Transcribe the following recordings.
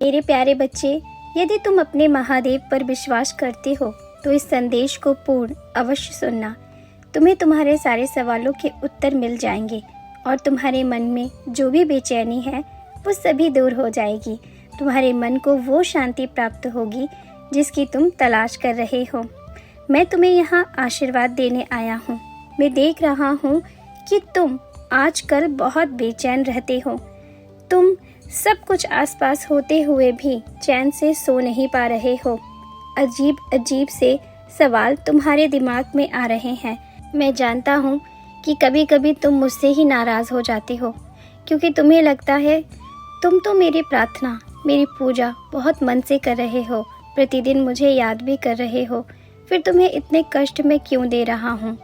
मेरे प्यारे बच्चे, यदि तुम अपने महादेव पर विश्वास करते हो तो इस संदेश को पूर्ण अवश्य सुनना। तुम्हें तुम्हारे सारे सवालों के उत्तर मिल जाएंगे और तुम्हारे मन में जो भी बेचैनी है वो सभी दूर हो जाएगी। तुम्हारे मन को वो शांति प्राप्त होगी जिसकी तुम तलाश कर रहे हो। मैं तुम्हें यहाँ आशीर्वाद देने आया हूँ। मैं देख रहा हूँ कि तुम आजकल बहुत बेचैन रहते हो। तुम सब कुछ आसपास होते हुए भी चैन से सो नहीं पा रहे हो। अजीब अजीब से सवाल तुम्हारे दिमाग में आ रहे हैं। मैं जानता हूँ कि कभी कभी तुम मुझसे ही नाराज़ हो जाते हो, क्योंकि तुम्हें लगता है तुम तो मेरी प्रार्थना, मेरी पूजा बहुत मन से कर रहे हो, प्रतिदिन मुझे याद भी कर रहे हो, फिर तुम्हें इतने कष्ट में क्यों दे रहा हूँ।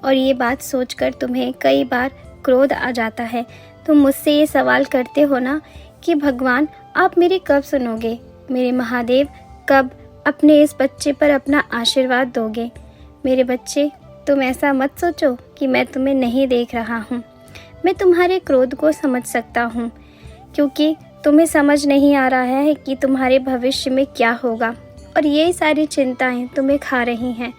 और ये बात सोचकर तुम्हें कई बार क्रोध आ जाता है। तुम मुझसे ये सवाल करते हो ना कि भगवान आप मेरी कब सुनोगे, मेरे महादेव कब अपने इस बच्चे पर अपना आशीर्वाद दोगे। मेरे बच्चे, तुम ऐसा मत सोचो कि मैं तुम्हें नहीं देख रहा हूँ। मैं तुम्हारे क्रोध को समझ सकता हूँ, क्योंकि तुम्हें समझ नहीं आ रहा है कि तुम्हारे भविष्य में क्या होगा और ये सारी चिंताएं तुम्हें खा रही हैं।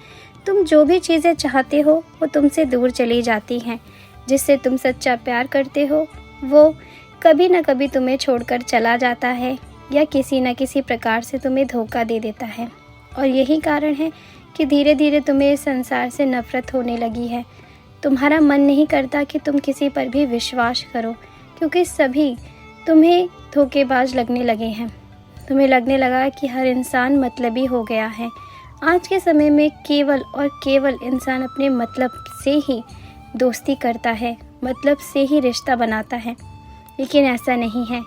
तुम जो भी चीज़ें चाहते हो वो तुमसे दूर चली जाती हैं। जिससे तुम सच्चा प्यार करते हो वो कभी न कभी तुम्हें छोड़कर चला जाता है या किसी न किसी प्रकार से तुम्हें धोखा दे देता है। और यही कारण है कि धीरे धीरे तुम्हें इस संसार से नफरत होने लगी है। तुम्हारा मन नहीं करता कि तुम किसी पर भी विश्वास करो, क्योंकि सभी तुम्हें धोखेबाज लगने लगे हैं। तुम्हें लगने लगा कि हर इंसान मतलबी हो गया है। आज के समय में केवल और केवल इंसान अपने मतलब से ही दोस्ती करता है, मतलब से ही रिश्ता बनाता है। लेकिन ऐसा नहीं है।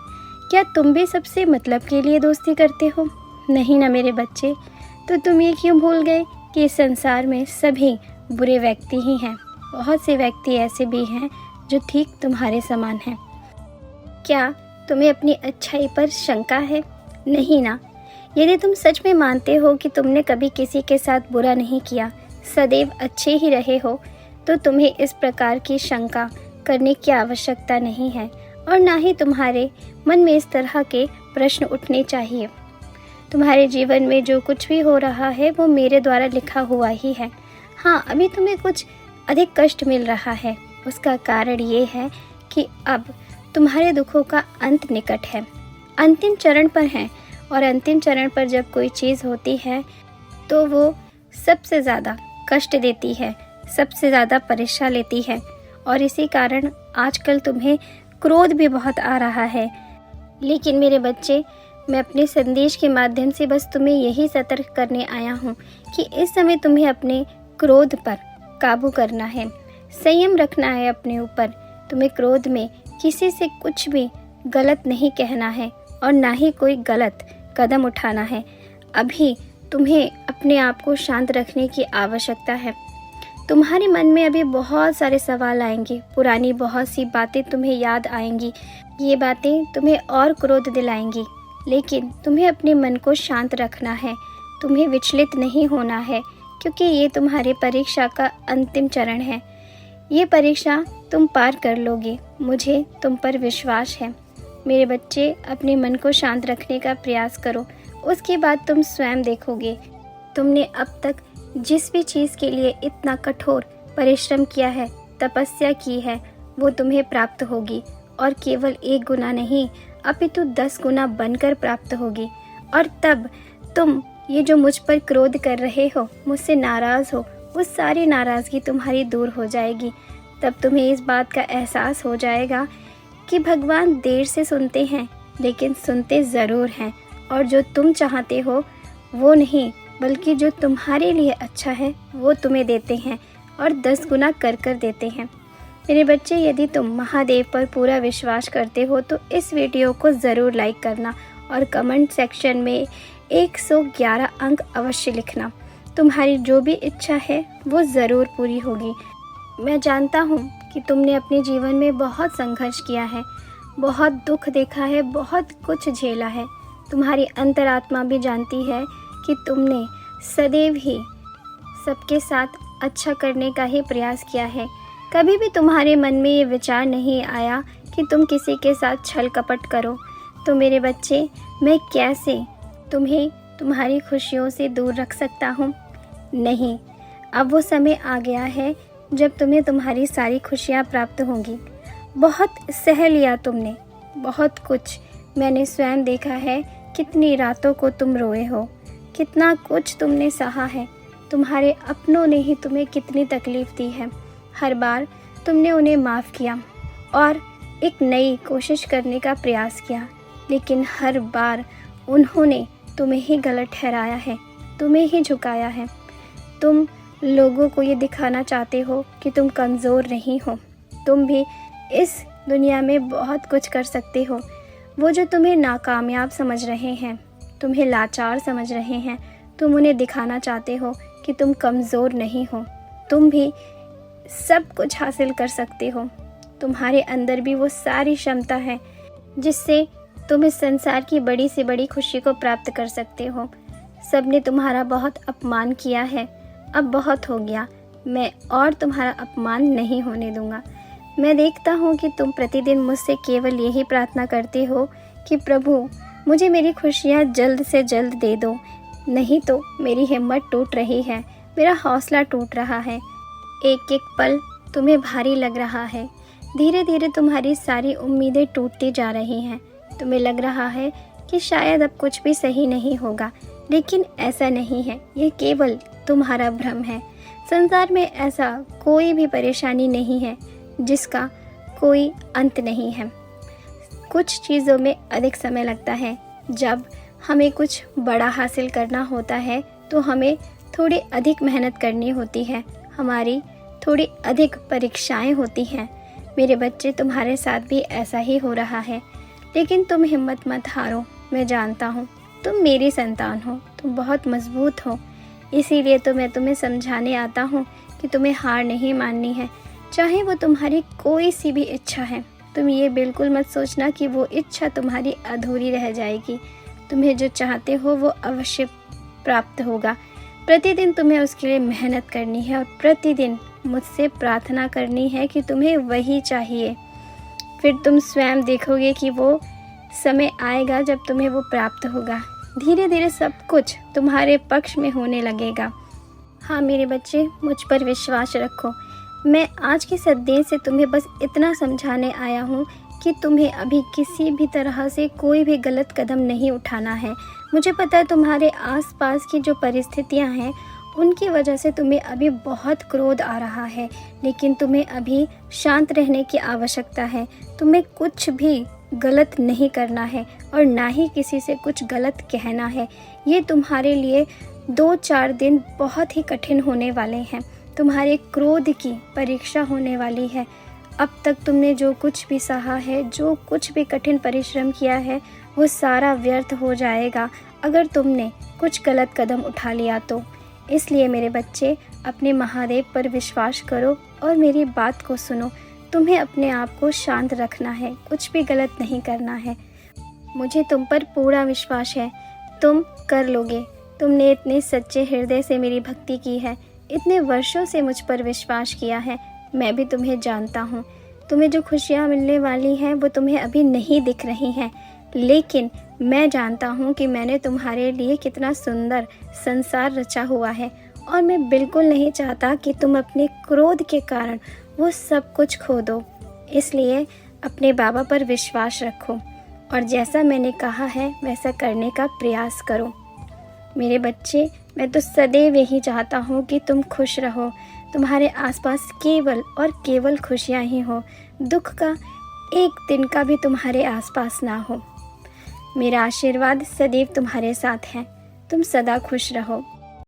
क्या तुम भी सबसे मतलब के लिए दोस्ती करते हो? नहीं ना मेरे बच्चे। तो तुम ये क्यों भूल गए कि इस संसार में सभी बुरे व्यक्ति ही हैं। बहुत से व्यक्ति ऐसे भी हैं जो ठीक तुम्हारे समान हैं। क्या तुम्हें अपनी अच्छाई पर शंका है? नहीं ना। यदि तुम सच में मानते हो कि तुमने कभी किसी के साथ बुरा नहीं किया, सदैव अच्छे ही रहे हो, तो तुम्हें इस प्रकार की शंका करने की आवश्यकता नहीं है और ना ही तुम्हारे मन में इस तरह के प्रश्न उठने चाहिए। तुम्हारे जीवन में जो कुछ भी हो रहा है वो मेरे द्वारा लिखा हुआ ही है। हाँ, अभी तुम्हें कुछ अधिक कष्ट मिल रहा है। उसका कारण ये है कि अब तुम्हारे दुखों का अंत निकट है, अंतिम चरण पर है। और अंतिम चरण पर जब कोई चीज़ होती है तो वो सबसे ज़्यादा कष्ट देती है, सबसे ज़्यादा परीक्षा लेती है। और इसी कारण आजकल तुम्हें क्रोध भी बहुत आ रहा है। लेकिन मेरे बच्चे, मैं अपने संदेश के माध्यम से बस तुम्हें यही सतर्क करने आया हूँ कि इस समय तुम्हें अपने क्रोध पर काबू करना है, संयम रखना है अपने ऊपर। तुम्हें क्रोध में किसी से कुछ भी गलत नहीं कहना है और ना ही कोई गलत कदम उठाना है। अभी तुम्हें अपने आप को शांत रखने की आवश्यकता है। तुम्हारे मन में अभी बहुत सारे सवाल आएंगे, पुरानी बहुत सी बातें तुम्हें याद आएंगी। ये बातें तुम्हें और क्रोध दिलाएंगी, लेकिन तुम्हें अपने मन को शांत रखना है। तुम्हें विचलित नहीं होना है, क्योंकि ये तुम्हारी परीक्षा का अंतिम चरण है। ये परीक्षा तुम पार कर लोगे, मुझे तुम पर विश्वास है। मेरे बच्चे, अपने मन को शांत रखने का प्रयास करो। उसके बाद तुम स्वयं देखोगे, तुमने अब तक जिस भी चीज़ के लिए इतना कठोर परिश्रम किया है, तपस्या की है, वो तुम्हें प्राप्त होगी। और केवल 1 गुना नहीं, अपितु 10 गुना बनकर प्राप्त होगी। और तब तुम ये जो मुझ पर क्रोध कर रहे हो, मुझसे नाराज़ हो, वो सारी नाराज़गी तुम्हारी दूर हो जाएगी। तब तुम्हें इस बात का एहसास हो जाएगा कि भगवान देर से सुनते हैं, लेकिन सुनते ज़रूर हैं। और जो तुम चाहते हो वो नहीं, बल्कि जो तुम्हारे लिए अच्छा है वो तुम्हें देते हैं और 10 गुना कर कर देते हैं। मेरे बच्चे, यदि तुम महादेव पर पूरा विश्वास करते हो तो इस वीडियो को ज़रूर लाइक करना और कमेंट सेक्शन में 111 अंक अवश्य लिखना। तुम्हारी जो भी इच्छा है वो ज़रूर पूरी होगी। मैं जानता हूँ कि तुमने अपने जीवन में बहुत संघर्ष किया है, बहुत दुख देखा है, बहुत कुछ झेला है। तुम्हारी अंतरात्मा भी जानती है कि तुमने सदैव ही सबके साथ अच्छा करने का ही प्रयास किया है। कभी भी तुम्हारे मन में ये विचार नहीं आया कि तुम किसी के साथ छल कपट करो। तो मेरे बच्चे, मैं कैसे तुम्हें तुम्हारी खुशियों से दूर रख सकता हूँ? नहीं, अब वो समय आ गया है जब तुम्हें तुम्हारी सारी खुशियाँ प्राप्त होंगी। बहुत सह लिया तुमने, बहुत कुछ मैंने स्वयं देखा है। कितनी रातों को तुम रोए हो, कितना कुछ तुमने सहा है। तुम्हारे अपनों ने ही तुम्हें कितनी तकलीफ़ दी है। हर बार तुमने उन्हें माफ़ किया और एक नई कोशिश करने का प्रयास किया, लेकिन हर बार उन्होंने तुम्हें ही गलत ठहराया है, तुम्हें ही झुकाया है। तुम लोगों को ये दिखाना चाहते हो कि तुम कमज़ोर नहीं हो। तुम भी इस दुनिया में बहुत कुछ कर सकते हो। वो जो तुम्हें नाकामयाब समझ रहे हैं, तुम्हें लाचार समझ रहे हैं, तुम उन्हें दिखाना चाहते हो कि तुम कमज़ोर नहीं हो। तुम भी सब कुछ हासिल कर सकते हो। तुम्हारे अंदर भी वो सारी क्षमता है जिससे तुम इस संसार की बड़ी से बड़ी खुशी को प्राप्त कर सकते हो। सबने तुम्हारा बहुत अपमान किया है, अब बहुत हो गया। मैं और तुम्हारा अपमान नहीं होने दूंगा। मैं देखता हूँ कि तुम प्रतिदिन मुझसे केवल यही प्रार्थना करते हो कि प्रभु, मुझे मेरी खुशियाँ जल्द से जल्द दे दो, नहीं तो मेरी हिम्मत टूट रही है, मेरा हौसला टूट रहा है। एक एक पल तुम्हें भारी लग रहा है। धीरे धीरे तुम्हारी सारी उम्मीदें टूटती जा रही हैं। तुम्हें लग रहा है कि शायद अब कुछ भी सही नहीं होगा, लेकिन ऐसा नहीं है। ये केवल तुम्हारा भ्रम है। संसार में ऐसा कोई भी परेशानी नहीं है जिसका कोई अंत नहीं है। कुछ चीज़ों में अधिक समय लगता है। जब हमें कुछ बड़ा हासिल करना होता है तो हमें थोड़ी अधिक मेहनत करनी होती है, हमारी थोड़ी अधिक परीक्षाएं होती हैं। मेरे बच्चे, तुम्हारे साथ भी ऐसा ही हो रहा है, लेकिन तुम हिम्मत मत हारो। मैं जानता हूँ तुम मेरी संतान हो, तुम बहुत मजबूत हो। इसीलिए तो मैं तुम्हें समझाने आता हूँ कि तुम्हें हार नहीं माननी है, चाहे वो तुम्हारी कोई सी भी इच्छा है। तुम ये बिल्कुल मत सोचना कि वो इच्छा तुम्हारी अधूरी रह जाएगी। तुम्हें जो चाहते हो वो अवश्य प्राप्त होगा। प्रतिदिन तुम्हें उसके लिए मेहनत करनी है और प्रतिदिन मुझसे प्रार्थना करनी है कि तुम्हें वही चाहिए। फिर तुम स्वयं देखोगे कि वो समय आएगा जब तुम्हें वो प्राप्त होगा। धीरे धीरे सब कुछ तुम्हारे पक्ष में होने लगेगा। हाँ मेरे बच्चे, मुझ पर विश्वास रखो। मैं आज के संदेश से तुम्हें बस इतना समझाने आया हूँ कि तुम्हें अभी किसी भी तरह से कोई भी गलत कदम नहीं उठाना है। मुझे पता है तुम्हारे आसपास की जो परिस्थितियाँ हैं उनकी वजह से तुम्हें अभी बहुत क्रोध आ रहा है, लेकिन तुम्हें अभी शांत रहने की आवश्यकता है। तुम्हें कुछ भी गलत नहीं करना है और ना ही किसी से कुछ गलत कहना है। ये तुम्हारे लिए 2-4 दिन बहुत ही कठिन होने वाले हैं। तुम्हारे क्रोध की परीक्षा होने वाली है। अब तक तुमने जो कुछ भी सहा है, जो कुछ भी कठिन परिश्रम किया है, वो सारा व्यर्थ हो जाएगा अगर तुमने कुछ गलत कदम उठा लिया तो। इसलिए मेरे बच्चे, अपने महादेव पर विश्वास करो और मेरी बात को सुनो। तुम्हें अपने आप को शांत रखना है, कुछ भी गलत नहीं करना है। मुझे तुम पर पूरा विश्वास है, तुम कर लोगे। तुमने इतने सच्चे हृदय से मेरी भक्ति की है, इतने वर्षों से मुझ पर विश्वास किया है। मैं भी तुम्हें जानता हूँ। तुम्हें जो खुशियाँ मिलने वाली हैं वो तुम्हें अभी नहीं दिख रही हैं, लेकिन मैं जानता हूँ कि मैंने तुम्हारे लिए कितना सुंदर संसार रचा हुआ है और मैं बिल्कुल नहीं चाहता कि तुम अपने क्रोध के कारण वो सब कुछ खो दो। इसलिए अपने बाबा पर विश्वास रखो और जैसा मैंने कहा है वैसा करने का प्रयास करो। मेरे बच्चे, मैं तो सदैव यही चाहता हूँ कि तुम खुश रहो। तुम्हारे आसपास केवल और केवल खुशियाँ ही हो, दुख का एक दिन का भी तुम्हारे आसपास ना हो। मेरा आशीर्वाद सदैव तुम्हारे साथ है। तुम सदा खुश रहो।